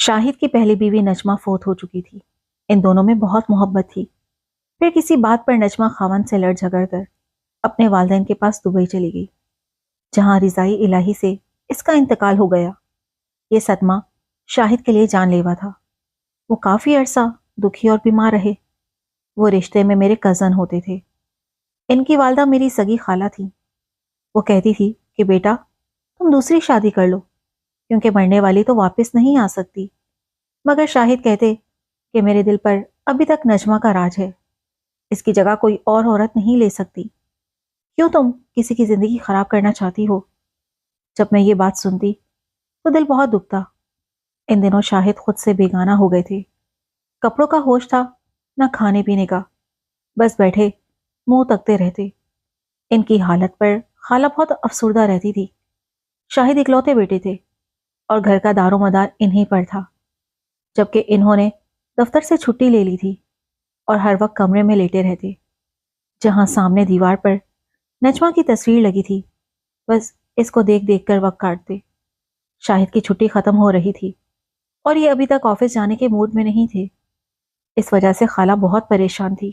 شاہد کی پہلی بیوی نجمہ فوت ہو چکی تھی۔ ان دونوں میں بہت محبت تھی۔ پھر کسی بات پر نجمہ خاوند سے لڑ جھگڑ کر اپنے والدین کے پاس دبئی چلی گئی، جہاں رضائی الہی سے اس کا انتقال ہو گیا۔ یہ صدمہ شاہد کے لیے جان لیوا تھا۔ وہ کافی عرصہ دکھی اور بیمار رہے۔ وہ رشتے میں میرے کزن ہوتے تھے۔ ان کی والدہ میری سگی خالہ تھی۔ وہ کہتی تھی کہ بیٹا تم دوسری شادی کر لو، کیونکہ مرنے والی تو واپس نہیں آ سکتی۔ مگر شاہد کہتے کہ میرے دل پر ابھی تک نجمہ کا راج ہے، اس کی جگہ کوئی اور عورت نہیں لے سکتی۔ کیوں تم کسی کی زندگی خراب کرنا چاہتی ہو؟ جب میں یہ بات سنتی تو دل بہت دکھتا۔ ان دنوں شاہد خود سے بیگانہ ہو گئے تھے۔ کپڑوں کا ہوش تھا، نہ کھانے پینے کا، بس بیٹھے منہ تکتے رہتے۔ ان کی حالت پر خالہ بہت افسردہ رہتی تھی۔ شاہد اکلوتے بیٹے تھے اور گھر کا دار و مدار انہی پر تھا، جبکہ انہوں نے دفتر سے چھٹی لے لی تھی اور ہر وقت کمرے میں لیٹے رہتے، جہاں سامنے دیوار پر نجمہ کی تصویر لگی تھی۔ بس اس کو دیکھ دیکھ کر وقت کاٹتے۔ شاہد کی چھٹی ختم ہو رہی تھی اور یہ ابھی تک آفس جانے کے موڈ میں نہیں تھے۔ اس وجہ سے خالہ بہت پریشان تھی۔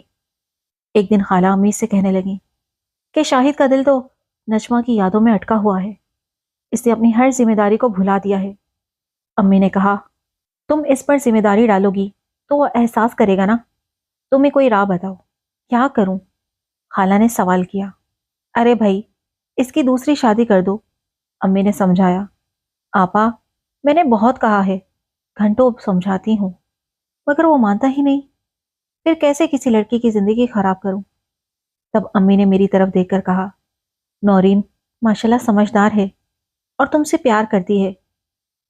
ایک دن خالہ امی سے کہنے لگی کہ شاہد کا دل تو نجمہ کی یادوں میں اٹکا ہوا ہے، اس نے اپنی ہر ذمہ داری کو بھلا دیا ہے۔ امی نے کہا تم اس پر ذمہ داری ڈالو گی تو وہ احساس کرے گا نا۔ تمہیں کوئی راہ بتاؤ، کیا کروں؟ خالہ نے سوال کیا۔ ارے بھائی اس کی دوسری شادی کر دو، امی نے سمجھایا۔ آپا میں نے بہت کہا ہے، گھنٹوں سمجھاتی ہوں، مگر وہ مانتا ہی نہیں۔ پھر کیسے کسی لڑکی کی زندگی خراب کروں؟ تب امی نے میری طرف دیکھ کر کہا نورین ماشاءاللہ سمجھدار ہے اور تم سے پیار کرتی ہے۔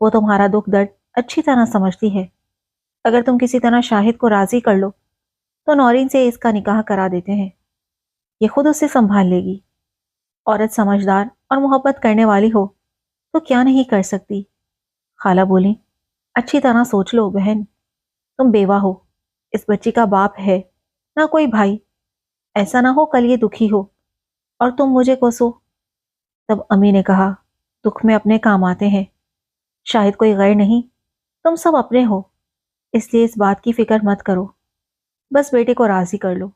وہ تمہارا دکھ درد اچھی طرح سمجھتی ہے۔ اگر تم کسی طرح شاہد کو راضی کر لو تو نورین سے اس کا نکاح کرا دیتے ہیں، یہ خود اسے سنبھال لے گی۔ عورت سمجھدار اور محبت کرنے والی ہو تو کیا نہیں کر سکتی؟ خالہ بولی اچھی طرح سوچ لو بہن، تم بیوہ ہو، اس بچی کا باپ ہے نہ کوئی بھائی، ایسا نہ ہو کل یہ دکھی ہو اور تم مجھے کوسو۔ تب امی نے کہا دکھ میں اپنے کام آتے ہیں، شاہد کوئی غیر نہیں، تم سب اپنے ہو، اس لیے اس بات کی فکر مت کرو، بس بیٹے کو راضی کر لو۔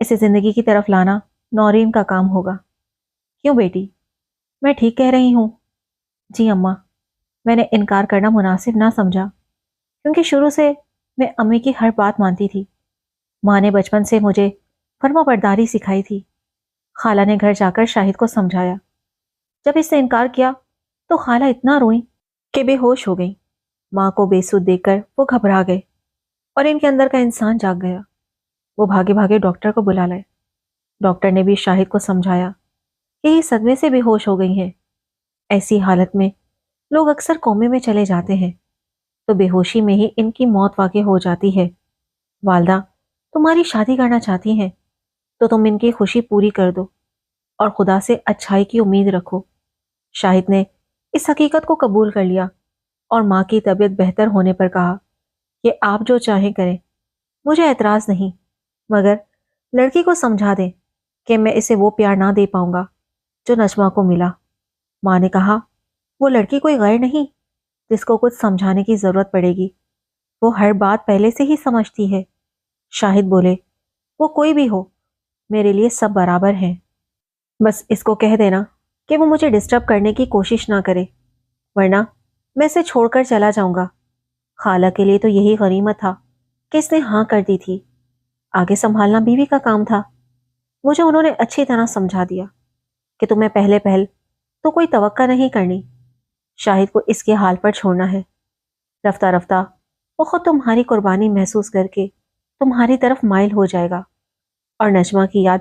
اسے زندگی کی طرف لانا نورین کا کام ہوگا۔ کیوں بیٹی، میں ٹھیک کہہ رہی ہوں؟ جی اماں، میں نے انکار کرنا مناسب نہ سمجھا، کیونکہ شروع سے میں امی کی ہر بات مانتی تھی۔ ماں نے بچپن سے مجھے فرما برداری سکھائی تھی۔ خالہ نے گھر جا کر شاہد کو سمجھایا۔ جب اس نے انکار کیا تو خالہ اتنا روئیں کہ بے ہوش ہو گئیں۔ ماں کو بے سود دیکھ کر وہ گھبرا گئے اور ان کے اندر کا انسان جاگ گیا۔ وہ بھاگے بھاگے ڈاکٹر کو بلا لائے۔ ڈاکٹر نے بھی شاہد کو سمجھایا کہ یہ صدمے سے بے ہوش ہو گئی ہیں۔ ایسی حالت میں لوگ اکثر کومے میں چلے جاتے ہیں، تو بے ہوشی میں ہی ان کی موت واقع ہو جاتی ہے۔ والدہ تمہاری شادی کرنا چاہتی ہیں تو تم ان کی خوشی پوری کر دو اور خدا سے اچھائی کی امید رکھو۔ شاہد نے اس حقیقت کو قبول کر لیا اور ماں کی طبیعت بہتر ہونے پر کہا کہ آپ جو چاہیں کریں، مجھے اعتراض نہیں، مگر لڑکی کو سمجھا دیں کہ میں اسے وہ پیار نہ دے پاؤں گا جو نجمہ کو ملا۔ ماں نے کہا وہ لڑکی کوئی غیر نہیں جس کو کچھ سمجھانے کی ضرورت پڑے گی، وہ ہر بات پہلے سے ہی سمجھتی ہے۔ شاہد بولے وہ کوئی بھی ہو، میرے لیے سب برابر ہیں، بس اس کو کہہ دینا کہ وہ مجھے ڈسٹرب کرنے کی کوشش نہ کرے، ورنہ میں اسے چھوڑ کر چلا جاؤں گا۔ خالہ کے لیے تو یہی غنیمت تھا کہ اس نے ہاں کر دی تھی، آگے سنبھالنا بیوی کا کام تھا۔ مجھے انہوں نے اچھی طرح سمجھا دیا کہ تمہیں پہلے پہل تو کوئی توقع نہیں کرنی، شاہد کو اس کے حال پر چھوڑنا ہے۔ رفتہ رفتہ وہ خود تمہاری قربانی محسوس کر کے تمہاری طرف مائل ہو جائے گا اور نجمہ کی یاد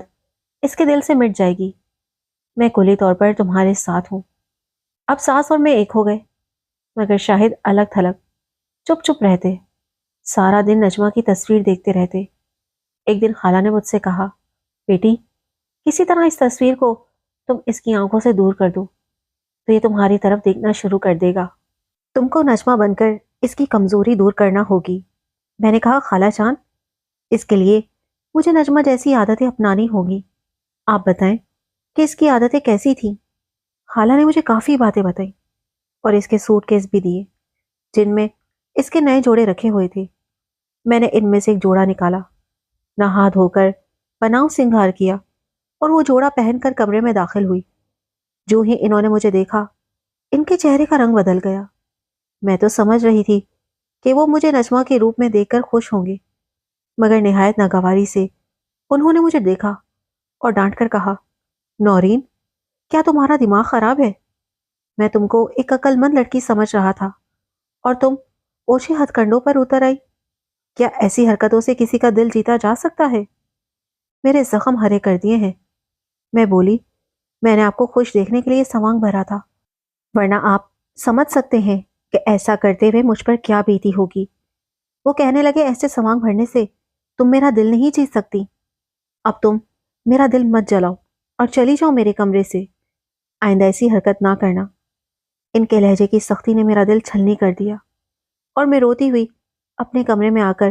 اس کے دل سے مٹ جائے گی۔ میں کلی طور پر تمہارے ساتھ ہوں۔ اب ساس اور میں ایک ہو گئے، مگر شاہد الگ تھلگ چپ چپ رہتے، سارا دن نجمہ کی تصویر دیکھتے رہتے۔ ایک دن خالہ نے مجھ سے کہا بیٹی کسی طرح اس تصویر کو تم اس کی آنکھوں سے دور کر دو تو یہ تمہاری طرف دیکھنا شروع کر دے گا۔ تم کو نجمہ بن کر اس کی کمزوری دور کرنا ہوگی۔ میں نے کہا خالہ جان، اس کے لیے مجھے نجمہ جیسی عادتیں اپنانی ہوگی۔ آپ بتائیں کہ اس کی عادتیں کیسی تھیں؟ خالہ نے مجھے کافی باتیں بتائیں اور اس کے سوٹ کیس بھی دیے، جن میں اس کے نئے جوڑے رکھے ہوئے تھے۔ میں نے ان میں سے ایک جوڑا نکالا، نہا دھو کر بناؤ سنگھار کیا اور وہ جوڑا پہن کر کمرے میں داخل ہوئی۔ جو ہی انہوں نے مجھے دیکھا، ان کے چہرے کا رنگ بدل گیا۔ میں تو سمجھ رہی تھی کہ وہ مجھے نجمہ کے روپ میں دیکھ کر خوش ہوں گے، مگر نہایت ناگواری سے انہوں نے مجھے دیکھا اور ڈانٹ کر کہا، نورین، کیا تمہارا دماغ خراب ہے؟ میں تم کو ایک عقل مند لڑکی سمجھ رہا تھا اور تم اوچھے ہتھ کنڈوں پر اتر آئی۔ کیا ایسی حرکتوں سے کسی کا دل جیتا جا سکتا ہے؟ میرے زخم ہرے کر دیے ہیں۔ میں بولی، میں نے آپ کو خوش دیکھنے کے لیے سوانگ بھرا تھا، ورنہ آپ سمجھ سکتے ہیں کہ ایسا کرتے ہوئے مجھ پر کیا بیتی ہوگی۔ وہ کہنے لگے، ایسے سوانگ بھرنے سے تم میرا دل نہیں جیت سکتی۔ اب تم میرا دل مت جلاؤ اور چلی جاؤ میرے کمرے سے۔ آئندہ ایسی حرکت نہ کرنا۔ ان کے لہجے کی سختی نے میرا دل چھلنی کر دیا اور میں روتی ہوئی اپنے کمرے میں آ کر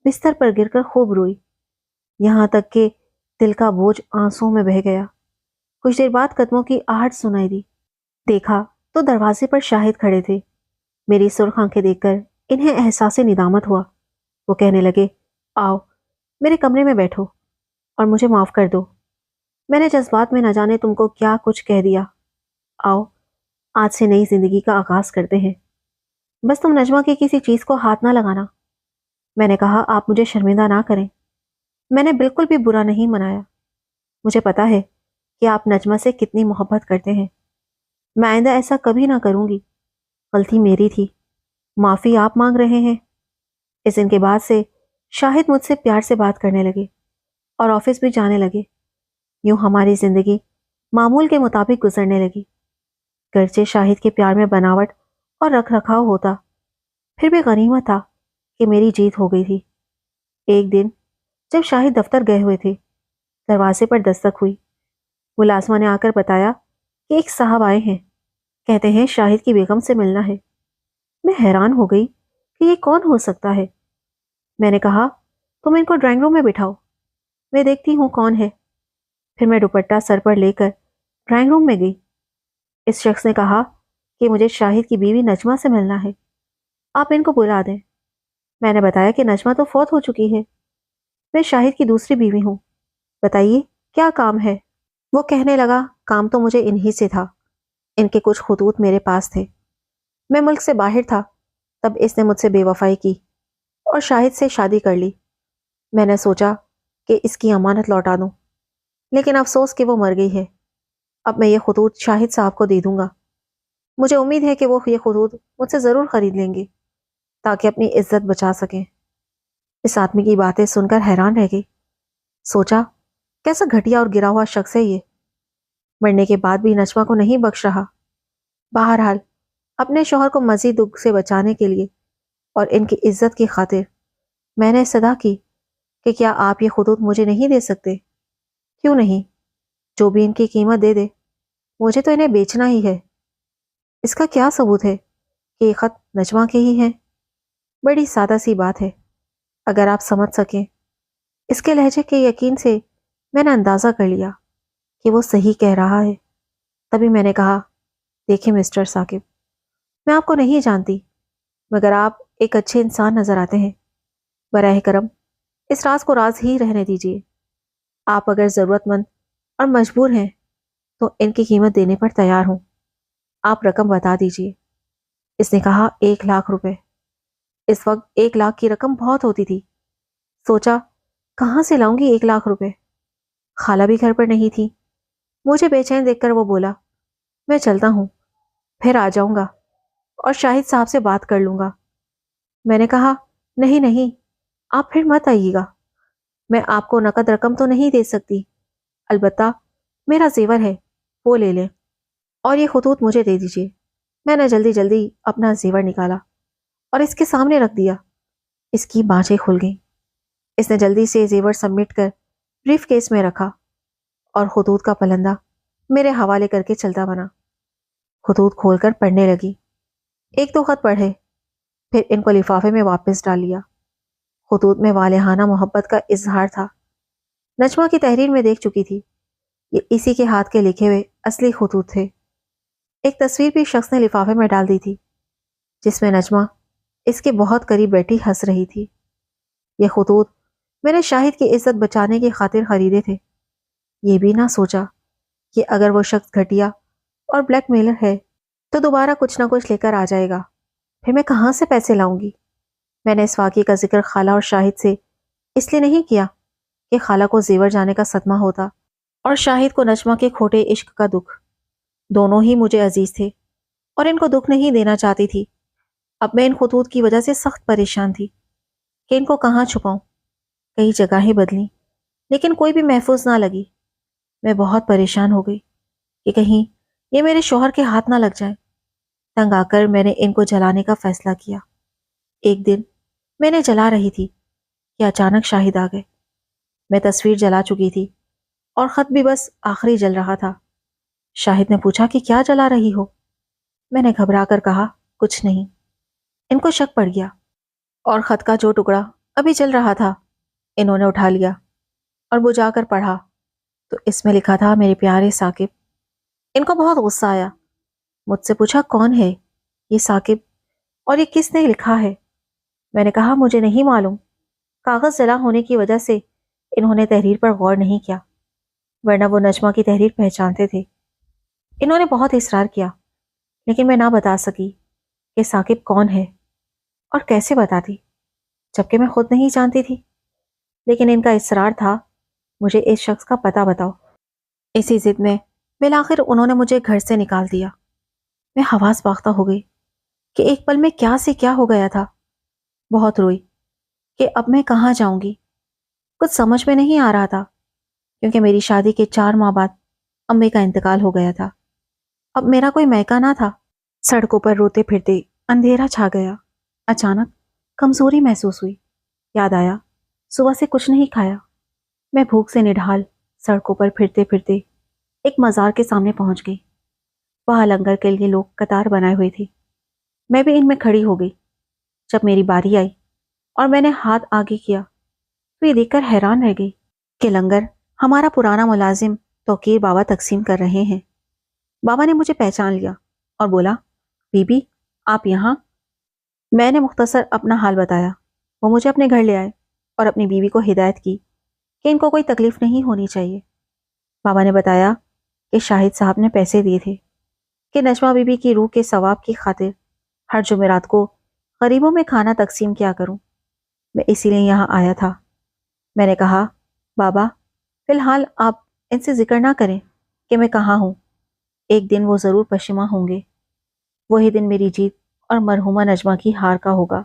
بستر پر گر کر خوب روئی، یہاں تک کہ دل کا بوجھ آنسوں میں بہہ گیا۔ کچھ دیر بعد قدموں کی آہٹ سنائی دی۔ دیکھا تو دروازے پر شاہد کھڑے تھے۔ میری سرخ آنکھیں دیکھ کر انہیں احساس ندامت ہوا۔ وہ کہنے لگے، آؤ میرے کمرے میں بیٹھو اور مجھے معاف کر دو۔ میں نے جذبات میں نہ جانے تم کو کیا کچھ کہہ دیا۔ آؤ آج سے نئی زندگی کا آغاز کرتے ہیں، بس تم نجمہ کی کسی چیز کو ہاتھ نہ لگانا۔ میں نے کہا، آپ مجھے شرمندہ نہ کریں، میں نے بالکل بھی برا نہیں منایا۔ مجھے پتا ہے کہ آپ نجمہ سے کتنی محبت کرتے ہیں، میں آئندہ ایسا کبھی نہ کروں گی۔ غلطی میری تھی، معافی آپ مانگ رہے ہیں۔ اس دن کے بعد سے شاہد مجھ سے پیار سے بات کرنے لگے اور آفس بھی جانے لگے۔ یوں ہماری زندگی معمول کے مطابق گزرنے لگی۔ گرچہ شاہد کے پیار میں بناوٹ اور رکھ رکھاؤ ہوتا، پھر بھی غنیمت تھا کہ میری جیت ہو گئی تھی۔ ایک دن جب شاہد دفتر گئے ہوئے تھے، دروازے پر دستک ہوئی۔ ملازمہ نے آ کر بتایا کہ ایک صاحب آئے ہیں، کہتے ہیں شاہد کی بیگم سے ملنا ہے۔ میں حیران ہو گئی کہ یہ کون ہو سکتا ہے۔ میں نے کہا، تم ان کو ڈرائنگ روم میں بٹھاؤ، میں دیکھتی ہوں کون ہے۔ پھر میں دوپٹہ سر پر لے کر ڈرائنگ روم میں گئی۔ اس شخص نے کہا کہ مجھے شاہد کی بیوی نجمہ سے ملنا ہے، آپ ان کو بلا دیں۔ میں نے بتایا کہ نجمہ تو فوت ہو چکی ہے، میں شاہد کی دوسری بیوی ہوں، بتائیے کیا کام ہے۔ وہ کہنے لگا، کام تو مجھے انہی سے تھا، ان کے کچھ خطوط میرے پاس تھے۔ میں ملک سے باہر تھا، تب اس نے مجھ سے بے وفائی کی اور شاہد سے شادی کر لی۔ میں نے سوچا کہ اس کی امانت لوٹا دوں، لیکن افسوس کہ وہ مر گئی ہے۔ اب میں یہ خطوط شاہد صاحب کو دے دوں گا، مجھے امید ہے کہ وہ یہ خطوط مجھ سے ضرور خرید لیں گے تاکہ اپنی عزت بچا سکیں۔ اس آدمی کی باتیں سن کر حیران رہ گئی، سوچا کیسا گھٹیا اور گرا ہوا شخص ہے یہ، مرنے کے بعد بھی نجمہ کو نہیں بخش رہا۔ بہرحال اپنے شوہر کو مزید دکھ سے بچانے کے لیے اور ان کی عزت کی خاطر میں نے صدا کی کہ کیا آپ یہ خطوط مجھے نہیں دے سکتے؟ کیوں نہیں، جو بھی ان کی قیمت دے دے، مجھے تو انہیں بیچنا ہی ہے۔ اس کا کیا ثبوت ہے کہ یہ خط نجمہ کے ہی ہیں؟ بڑی سادہ سی بات ہے، اگر آپ سمجھ سکیں۔ اس کے لہجے کے یقین سے میں نے اندازہ کر لیا کہ وہ صحیح کہہ رہا ہے۔ تبھی میں نے کہا، دیکھیں مسٹر ثاقب، میں آپ کو نہیں جانتی، مگر آپ ایک اچھے انسان نظر آتے ہیں۔ براہ کرم اس راز کو راز ہی رہنے دیجیے۔ آپ اگر ضرورت مند اور مجبور ہیں تو ان کی قیمت دینے پر تیار ہوں، آپ رقم بتا دیجیے۔ اس نے کہا، 1,00,000 روپے۔ اس وقت 1,00,000 کی رقم بہت ہوتی تھی۔ سوچا کہاں سے لاؤں گی 1,00,000 روپے؟ خالہ بھی گھر پر نہیں تھی۔ مجھے بے چین دیکھ کر وہ بولا، میں چلتا ہوں، پھر آ جاؤں گا اور شاہد صاحب سے بات کر لوں گا۔ میں نے کہا، نہیں نہیں، آپ پھر مت آئیے گا، میں آپ کو نقد رقم تو نہیں دے سکتی، البتہ میرا زیور ہے وہ لے لیں اور یہ خطوط مجھے دے دیجیے۔ میں نے جلدی جلدی اپنا زیور نکالا اور اس کے سامنے رکھ دیا۔ اس کی بانجیں کھل گئیں۔ اس نے جلدی سے زیور سمیٹ کر بریف کیس میں رکھا اور خطوط کا پلندہ میرے حوالے کر کے چلتا بنا۔ خطوط کھول کر پڑھنے لگی، 1-2 خط پڑھے، پھر ان کو لفافے میں واپس ڈال لیا۔ خطوط میں والہانہ محبت کا اظہار تھا۔ نجمہ کی تحریر میں دیکھ چکی تھی، یہ اسی کے ہاتھ کے لکھے ہوئے اصلی خطوط تھے۔ ایک تصویر بھی شخص نے لفافے میں ڈال دی تھی، جس میں نجمہ اس کے بہت قریب بیٹھی ہنس رہی تھی۔ یہ خطوط میں نے شاہد کی عزت بچانے کی خاطر خریدے تھے۔ یہ بھی نہ سوچا کہ اگر وہ شخص گھٹیا اور بلیک میلر ہے تو دوبارہ کچھ نہ کچھ لے کر آ جائے گا، پھر میں کہاں سے پیسے لاؤں گی؟ میں نے اس واقعے کا ذکر خالہ اور شاہد سے اس لیے نہیں کیا کہ خالہ کو زیور جانے کا صدمہ ہوتا اور شاہد کو نجمہ کے کھوٹے عشق کا دکھ۔ دونوں ہی مجھے عزیز تھے اور ان کو دکھ نہیں دینا چاہتی تھی۔ اب میں ان خطوط کی وجہ سے سخت پریشان تھی کہ ان کو کہاں چھپاؤں۔ کئی جگہیں بدلیں لیکن کوئی بھی محفوظ نہ لگی۔ میں بہت پریشان ہو گئی کہ کہیں یہ میرے شوہر کے ہاتھ نہ لگ جائیں۔ تنگ آ کر میں نے ان کو جلانے کا فیصلہ کیا۔ ایک دن میں نے جلا رہی تھی کہ اچانک شاہد آ گئے۔ میں تصویر جلا چکی تھی اور خط بھی بس آخری جل رہا تھا۔ شاہد نے پوچھا کہ کیا جلا رہی ہو؟ میں نے گھبرا کر کہا کچھ نہیں۔ ان کو شک پڑ گیا اور خط کا جو ٹکڑا ابھی جل رہا تھا انہوں نے اٹھا لیا اور بجھا کر پڑھا تو اس میں لکھا تھا میرے پیارے ثاقب۔ ان کو بہت غصہ آیا۔ مجھ سے پوچھا کون ہے یہ ثاقب اور یہ کس نے لکھا ہے؟ میں نے کہا مجھے نہیں معلوم۔ کاغذ جلا ہونے کی وجہ سے انہوں نے تحریر پر غور نہیں کیا، ورنہ وہ نجمہ کی تحریر پہچانتے تھے۔ انہوں نے بہت اصرار کیا لیکن میں نہ بتا سکی کہ ثاقب کون ہے اور کیسے بتاتی، جبکہ میں خود نہیں جانتی تھی۔ لیکن ان کا اصرار تھا مجھے اس شخص کا پتہ بتاؤ۔ اسی ضد میں بالآخر انہوں نے مجھے گھر سے نکال دیا۔ میں حواس باختہ ہو گئی کہ ایک پل میں کیا سے کیا ہو گیا تھا۔ بہت روئی کہ اب میں کہاں جاؤں گی۔ کچھ سمجھ میں نہیں آ رہا تھا کیونکہ میری شادی کے 4 ماہ بعد امی کا انتقال ہو گیا تھا۔ اب میرا کوئی میکا نہ تھا۔ سڑکوں پر روتے پھرتے اندھیرا چھا گیا۔ اچانک کمزوری محسوس ہوئی۔ یاد آیا صبح سے کچھ نہیں کھایا۔ میں بھوک سے نڈھال سڑکوں پر پھرتے پھرتے ایک مزار کے سامنے پہنچ گئی۔ وہاں لنگر کے لیے لوگ قطار بنائے ہوئے تھے۔ میں بھی ان میں کھڑی ہو گئی۔ جب میری باری آئی اور میں نے ہاتھ آگے کیا تو یہ دیکھ کر حیران رہ گئی کہ لنگر ہمارا پرانا ملازم توقیر بابا تقسیم کر رہے ہیں۔ بابا نے مجھے پہچان لیا اور بولا بی بی آپ یہاں؟ میں نے مختصر اپنا حال بتایا۔ وہ مجھے اپنے گھر لے آئے اور اپنی بیوی کو ہدایت کی کہ ان کو کوئی تکلیف نہیں ہونی چاہیے۔ بابا نے بتایا کہ شاہد صاحب نے پیسے دیے تھے کہ نجمہ بی بی کی روح کے ثواب کی خاطر ہر جمعرات کو غریبوں میں کھانا تقسیم کیا کروں۔ میں اسی لیے یہاں آیا تھا۔ میں نے کہا بابا فی الحال آپ ان سے ذکر نہ کریں کہ میں کہاں ہوں، ایک دن وہ ضرور پشیماں ہوں گے۔ وہی دن میری جیت اور مرحومہ نجمہ کی ہار کا ہوگا۔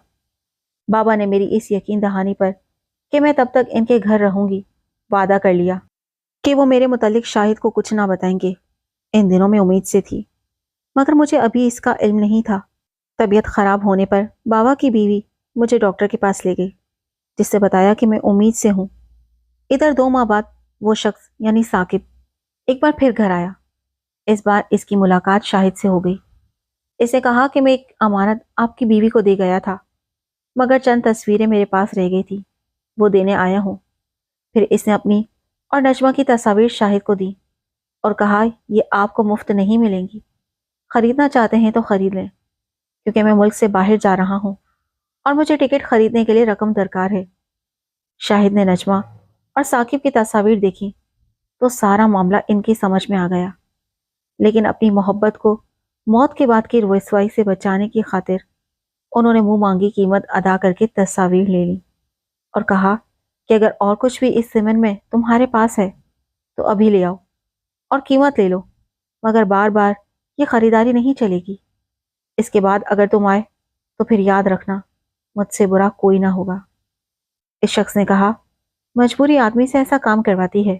بابا نے میری اس یقین دہانی پر کہ میں تب تک ان کے گھر رہوں گی وعدہ کر لیا کہ وہ میرے متعلق شاہد کو کچھ نہ بتائیں گے۔ ان دنوں میں امید سے تھی مگر مجھے ابھی اس کا علم نہیں تھا۔ طبیعت خراب ہونے پر بابا کی بیوی مجھے ڈاکٹر کے پاس لے گئی جس سے بتایا کہ میں امید سے ہوں۔ ادھر 2 ماہ بعد وہ شخص یعنی ثاقب ایک بار پھر گھر آیا۔ اس بار اس کی ملاقات شاہد سے ہو گئی۔ اس نے کہا کہ میں ایک امانت آپ کی بیوی کو دے گیا تھا مگر چند تصویریں میرے پاس رہ گئی تھی، وہ دینے آیا ہوں۔ پھر اس نے اپنی اور نجمہ کی تصاویر شاہد کو دی اور کہا یہ آپ کو مفت نہیں ملیں گی، خریدنا چاہتے ہیں تو خرید لیں کیونکہ میں ملک سے باہر جا رہا ہوں اور مجھے ٹکٹ خریدنے کے لیے رقم درکار ہے۔ شاہد نے نجمہ اور ثاقب کی تصاویر دیکھی تو سارا معاملہ ان کی سمجھ میں آ گیا، لیکن اپنی محبت کو موت کے بعد کی رسوائی سے بچانے کی خاطر انہوں نے منہ مانگی قیمت ادا کر کے تصاویر لے لی اور کہا کہ اگر اور کچھ بھی اس ضمن میں تمہارے پاس ہے تو ابھی لے آؤ اور قیمت لے لو، مگر بار بار یہ خریداری نہیں چلے گی۔ اس کے بعد اگر تم آئے تو پھر یاد رکھنا مجھ سے برا کوئی نہ ہوگا۔ اس شخص نے کہا مجبوری آدمی سے ایسا کام کرواتی ہے،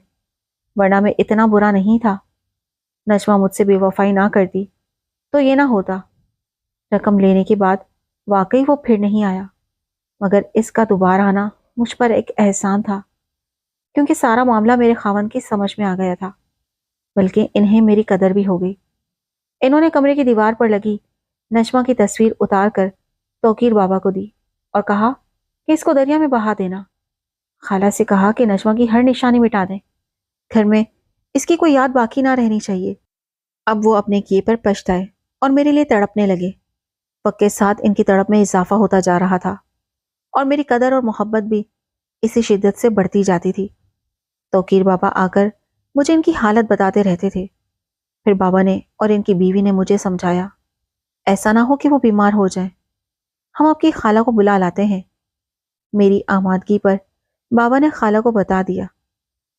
ورنہ میں اتنا برا نہیں تھا۔ نجمہ مجھ سے بے وفائی نہ کرتی تو یہ نہ ہوتا۔ رقم لینے کے بعد واقعی وہ پھر نہیں آیا، مگر اس کا دوبارہ آنا مجھ پر ایک احسان تھا کیونکہ سارا معاملہ میرے خاوند کی سمجھ میں آ گیا تھا، بلکہ انہیں میری قدر بھی ہو گئی۔ انہوں نے کمرے کی دیوار پر لگی نجمہ کی تصویر اتار کر توقیر بابا کو دی اور کہا کہ اس کو دریا میں بہا دینا۔ خالہ سے کہا کہ نجمہ کی ہر نشانی مٹا دیں، گھر میں اس کی کوئی یاد باقی نہ رہنی چاہیے۔ اب وہ اپنے کیے پر پچھتائے اور میرے لیے تڑپنے لگے۔ وقت کے ساتھ ان کی تڑپ میں اضافہ ہوتا جا رہا تھا اور میری قدر اور محبت بھی اسی شدت سے بڑھتی جاتی تھی۔ توقیر بابا آ کر مجھے ان کی حالت بتاتے رہتے تھے۔ پھر بابا نے اور ان کی بیوی نے مجھے سمجھایا، ایسا نہ ہو کہ وہ بیمار ہو جائیں، ہم آپ کی خالہ کو بلا لاتے ہیں۔ میری آمادگی پر بابا نے خالہ کو بتا دیا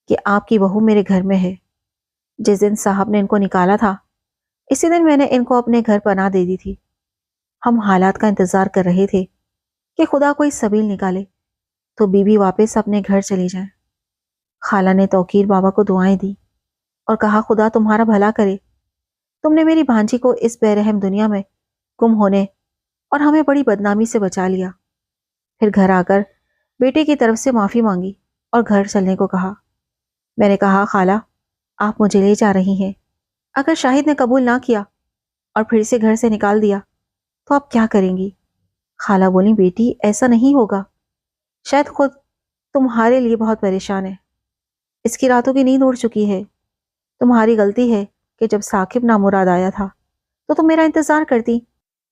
کہ آپ کی بہو میرے گھر میں ہے۔ جس دن صاحب نے ان کو نکالا تھا اسی دن میں نے ان کو اپنے گھر پناہ دے دی تھی۔ ہم حالات کا انتظار کر رہے تھے کہ خدا کوئی سبیل نکالے تو بیوی واپس اپنے گھر چلی جائے۔ خالہ نے توقیر بابا کو دعائیں دی اور کہا، خدا تمہارا بھلا کرے، تم نے میری بھانجی کو اس بے رحم دنیا میں گم ہونے اور ہمیں بڑی بدنامی سے بچا لیا۔ پھر گھر آ کر بیٹے کی طرف سے معافی مانگی اور گھر چلنے کو کہا۔ میں نے کہا، خالہ آپ مجھے لے جا رہی ہیں، اگر شاہد نے قبول نہ کیا اور پھر سے گھر سے نکال دیا تو آپ کیا کریں گی؟ خالہ بولی، بیٹی ایسا نہیں ہوگا، شاید خود تمہارے لیے بہت پریشان ہے، اس کی راتوں کی نیند اڑ چکی ہے۔ تمہاری غلطی ہے کہ جب ثاقب نامراد آیا تھا تو تم میرا انتظار کرتی،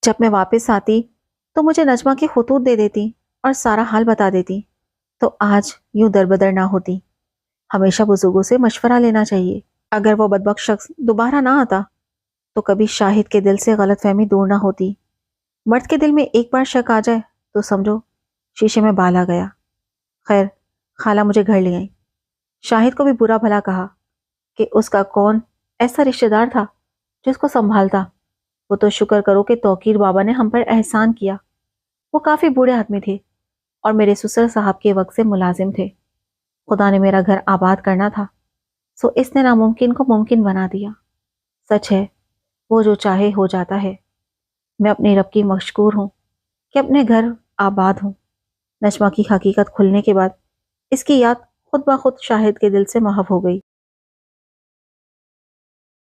جب میں واپس آتی تو مجھے نجمہ کے خطوط دے دیتی اور سارا حال بتا دیتی تو آج یوں دربدر نہ ہوتی۔ ہمیشہ بزرگوں سے مشورہ لینا چاہیے۔ اگر وہ بدبخت شخص دوبارہ نہ آتا تو کبھی شاہد کے دل سے غلط فہمی دور نہ ہوتی۔ مرد کے دل میں ایک بار شک آ جائے تو سمجھو شیشے میں بال آ گیا۔ خیر، خالہ مجھے گھر لے آئی۔ شاہد کو بھی برا بھلا کہا کہ اس کا کون ایسا رشتہ دار تھا جو اس کو سنبھالتا۔ وہ تو شکر کرو کہ توقیر بابا نے ہم پر احسان کیا۔ وہ کافی بوڑھے آدمی تھے اور میرے سسر صاحب کے وقت سے ملازم تھے۔ خدا نے میرا گھر آباد کرنا تھا سو اس نے ناممکن کو ممکن بنا دیا۔ سچ ہے، وہ جو چاہے ہو جاتا ہے۔ میں اپنے رب کی مشکور ہوں کہ اپنے گھر آباد ہوں۔ نجمہ کی حقیقت کھلنے کے بعد اس کی یاد خود بخود شاہد کے دل سے محو ہو گئی۔